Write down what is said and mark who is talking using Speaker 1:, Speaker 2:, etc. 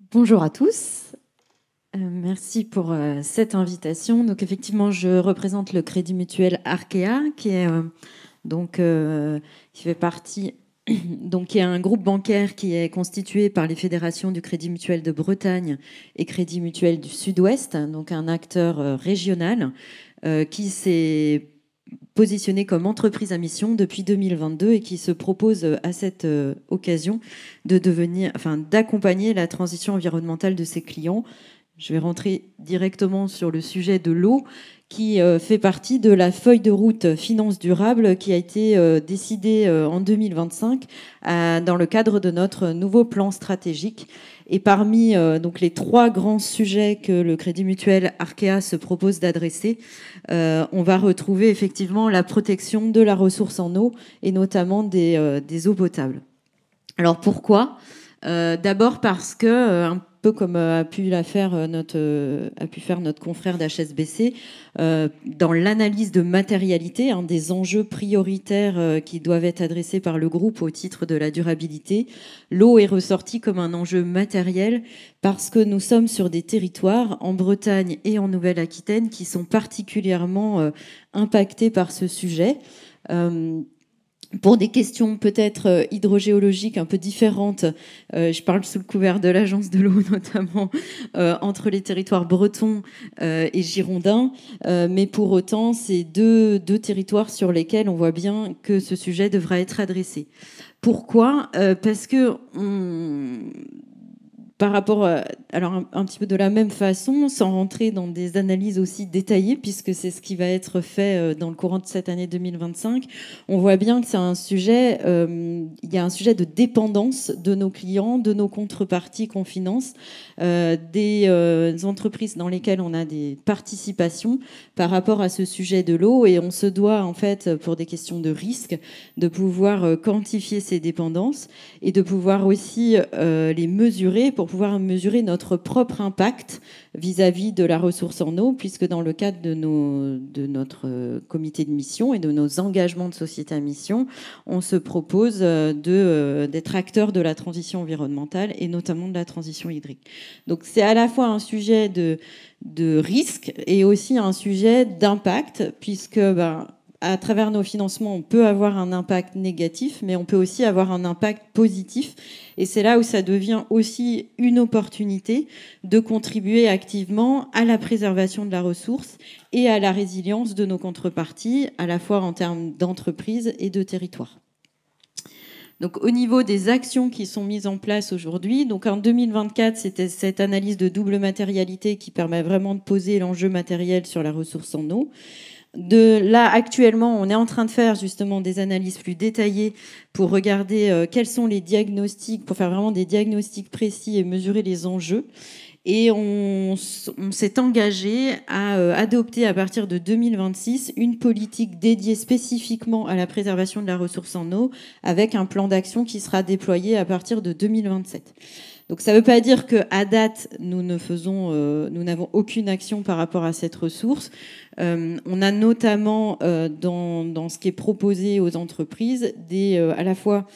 Speaker 1: Bonjour à tous. Merci pour cette invitation. Donc effectivement, je représente le Crédit Mutuel Arkea, qui est qui fait partie donc qui est un groupe bancaire qui est constitué par les fédérations du Crédit Mutuel de Bretagne et Crédit Mutuel du Sud-Ouest, donc un acteur régional qui s'est positionné comme entreprise à mission depuis 2022 et qui se propose à cette occasion d'accompagner la transition environnementale de ses clients. Je vais rentrer directement sur le sujet de l'eau, qui fait partie de la feuille de route finance durable qui a été décidée en 2025 dans le cadre de notre nouveau plan stratégique. Et parmi donc les trois grands sujets que le Crédit Mutuel Arkea se propose d'adresser, on va retrouver effectivement la protection de la ressource en eau et notamment des eaux potables. Alors pourquoi D'abord parce que, un peu comme a pu faire notre confrère d'HSBC, dans l'analyse de matérialité, des enjeux prioritaires qui doivent être adressés par le groupe au titre de la durabilité, l'eau est ressortie comme un enjeu matériel parce que nous sommes sur des territoires, en Bretagne et en Nouvelle-Aquitaine, qui sont particulièrement impactés par ce sujet. Pour des questions peut-être hydrogéologiques un peu différentes, je parle sous le couvert de l'Agence de l'eau notamment, entre les territoires bretons et girondins, mais pour autant, c'est deux territoires sur lesquels on voit bien que ce sujet devra être adressé. Pourquoi Parce que par rapport alors un petit peu de la même façon, sans rentrer dans des analyses aussi détaillées, puisque c'est ce qui va être fait dans le courant de cette année 2025, on voit bien que c'est un sujet, il y a un sujet de dépendance de nos clients, de nos contreparties qu'on finance, des entreprises dans lesquelles on a des participations par rapport à ce sujet de l'eau, et on se doit en fait, pour des questions de risque, de pouvoir quantifier ces dépendances et de pouvoir aussi les mesurer pour pouvoir mesurer notre propre impact vis-à-vis de la ressource en eau, puisque dans le cadre de notre comité de mission et de nos engagements de société à mission, on se propose d'être acteur de la transition environnementale et notamment de la transition hydrique. Donc c'est à la fois un sujet de risque et aussi un sujet d'impact, puisque à travers nos financements, on peut avoir un impact négatif, mais on peut aussi avoir un impact positif. Et c'est là où ça devient aussi une opportunité de contribuer activement à la préservation de la ressource et à la résilience de nos contreparties, à la fois en termes d'entreprise et de territoire. Donc, au niveau des actions qui sont mises en place aujourd'hui, donc en 2024, c'était cette analyse de double matérialité qui permet vraiment de poser l'enjeu matériel sur la ressource en eau. De là, actuellement, on est en train de faire justement des analyses plus détaillées pour regarder quels sont les diagnostics, pour faire vraiment des diagnostics précis et mesurer les enjeux. Et on s'est engagé à adopter à partir de 2026 une politique dédiée spécifiquement à la préservation de la ressource en eau, avec un plan d'action qui sera déployé à partir de 2027. Donc ça ne veut pas dire qu'à date, nous n'avons aucune action par rapport à cette ressource. On a notamment, dans ce qui est proposé aux entreprises, à la fois